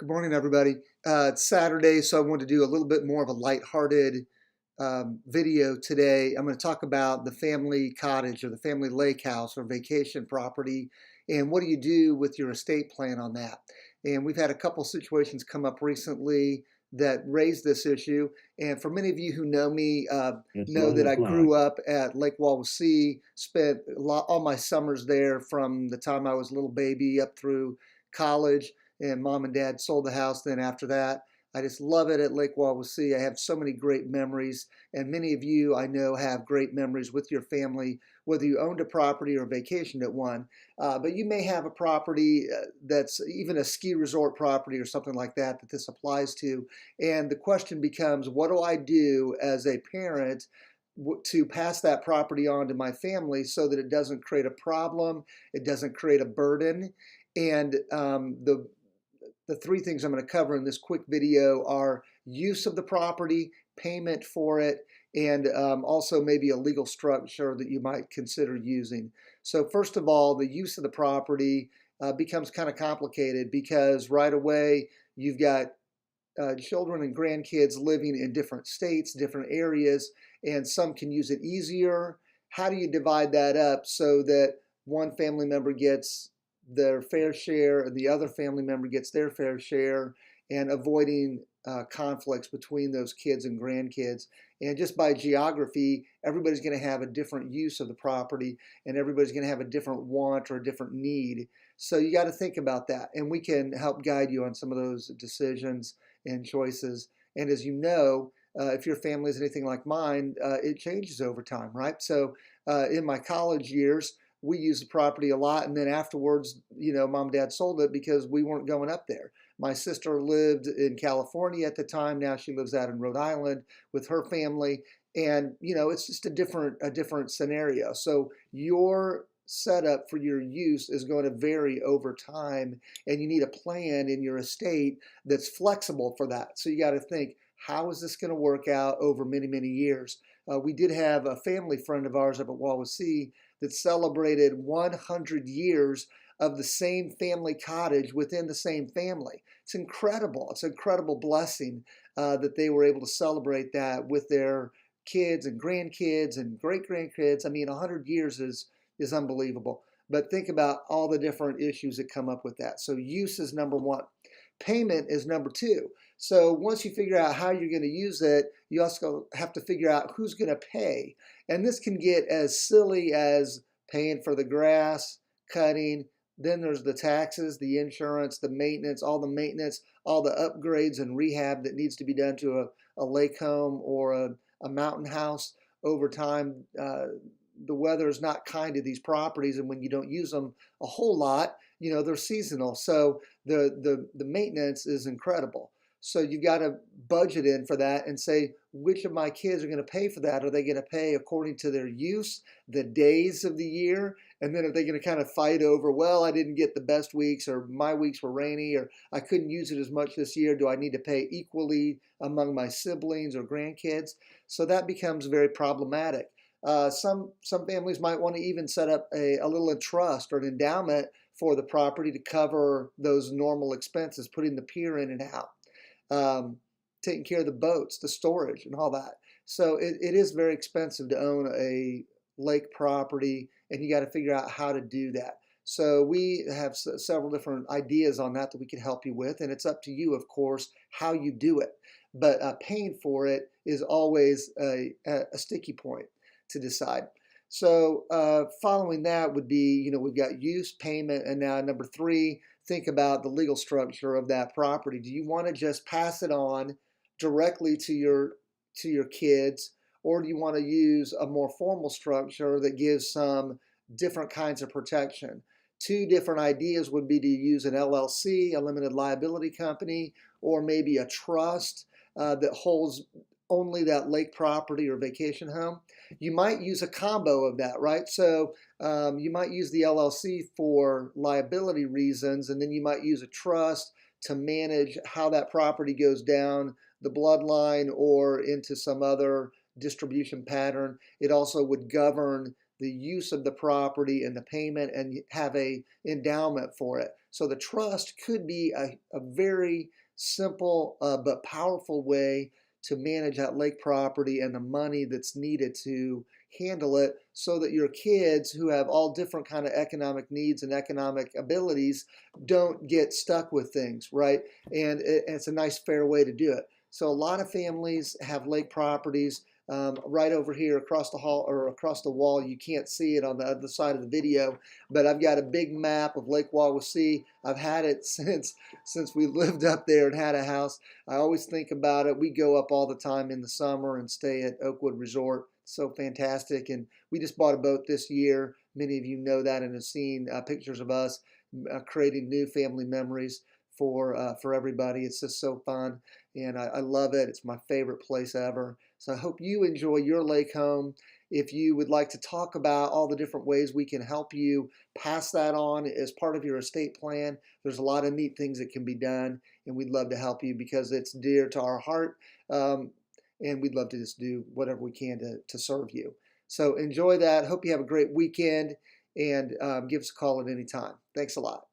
Good morning, everybody. It's Saturday, so I wanted to do a little bit more of a lighthearted video today. I'm going to talk about the family cottage or the family lake house or vacation property and what do you do with your estate plan on that. And we've had a couple situations come up recently that raise this issue. And for many of you who know me, It's know low that I o'clock. grew up at Lake Wawasee, spent all my summers there from the time I was a little baby up through college, and mom and dad sold the house then after that. I just love it at Lake Wawasee. I have so many great memories, and many of you I know have great memories with your family, whether you owned a property or vacationed at one. But you may have a property that's even a ski resort property or something like that that this applies to. And the question becomes, what do I do as a parent to pass that property on to my family so that it doesn't create a problem, it doesn't create a burden, and the three things I'm going to cover in this quick video are use of the property, payment for it, and also maybe a legal structure that you might consider using. So first of all, the use of the property becomes kind of complicated because right away you've got children and grandkids living in different states, different areas, and some can use it easier. How do you divide that up so that one family member gets their fair share and the other family member gets their fair share, and avoiding conflicts between those kids and grandkids? And just by geography, everybody's going to have a different use of the property and everybody's going to have a different want or a different need. So you got to think about that, and we can help guide you on some of those decisions and choices. And as you know, if your family is anything like mine, it changes over time, right? So in my college years, we used the property a lot, and then afterwards, mom and dad sold it because we weren't going up there. My sister lived in California at the time. Now she lives out in Rhode Island with her family, and it's just a different scenario. So your setup for your use is going to vary over time, and you need a plan in your estate that's flexible for that. So you got to think, how is this going to work out over many, many years? We did have a family friend of ours up at Wawasee that celebrated 100 years of the same family cottage within the same family. It's incredible. It's an incredible blessing that they were able to celebrate that with their kids and grandkids and great grandkids. I mean, 100 years is unbelievable. But think about all the different issues that come up with that. So use is number one. Payment is number two. So once you figure out how you're going to use it, you also have to figure out who's going to pay. And this can get as silly as paying for the grass, cutting. Then there's the taxes, the insurance, the maintenance, all the upgrades and rehab that needs to be done to a lake home or a mountain house over time. The weather is not kind to these properties, and when you don't use them a whole lot, they're seasonal. So the maintenance is incredible. So you've got to budget in for that and say, which of my kids are going to pay for that? Are they going to pay according to their use, the days of the year? And then are they going to kind of fight over, well, I didn't get the best weeks, or my weeks were rainy, or I couldn't use it as much this year. Do I need to pay equally among my siblings or grandkids? So that becomes very problematic. Some families might want to even set up a little trust or an endowment for the property to cover those normal expenses, putting the pier in and out, taking care of the boats, the storage, and all that. So it is very expensive to own a lake property, and you got to figure out how to do that. So we have several different ideas on that we can help you with, and it's up to you, of course, how you do it. But paying for it is always a sticky point to decide. So following that would be, we've got use, payment, and now number three, think about the legal structure of that property. Do you want to just pass it on directly to your kids, or do you want to use a more formal structure that gives some different kinds of protection? Two different ideas would be to use an LLC, a limited liability company, or maybe a trust that holds only that lake property or vacation home. You might use a combo of that, right? So you might use the LLC for liability reasons, and then you might use a trust to manage how that property goes down the bloodline or into some other distribution pattern. It also would govern the use of the property and the payment and have a endowment for it. So the trust could be a very simple but powerful way to manage that lake property and the money that's needed to handle it, so that your kids, who have all different kind of economic needs and economic abilities, don't get stuck with things, right? And it's a nice fair way to do it. So a lot of families have lake properties. Right over here across the hall or across the wall, you can't see it on the other side of the video, but I've got a big map of Lake Wawasee. I've had it since we lived up there and had a house. I always think about it. We go up all the time in the summer and stay at Oakwood Resort. So fantastic. And we just bought a boat this year. Many of you know that and have seen pictures of us creating new family memories for everybody. It's just so fun, and I love it. It's my favorite place ever. So I hope you enjoy your lake home. If you would like to talk about all the different ways we can help you pass that on as part of your estate plan, there's a lot of neat things that can be done, and we'd love to help you because it's dear to our heart, and we'd love to just do whatever we can to serve you. So enjoy that. Hope you have a great weekend, and give us a call at any time. Thanks a lot.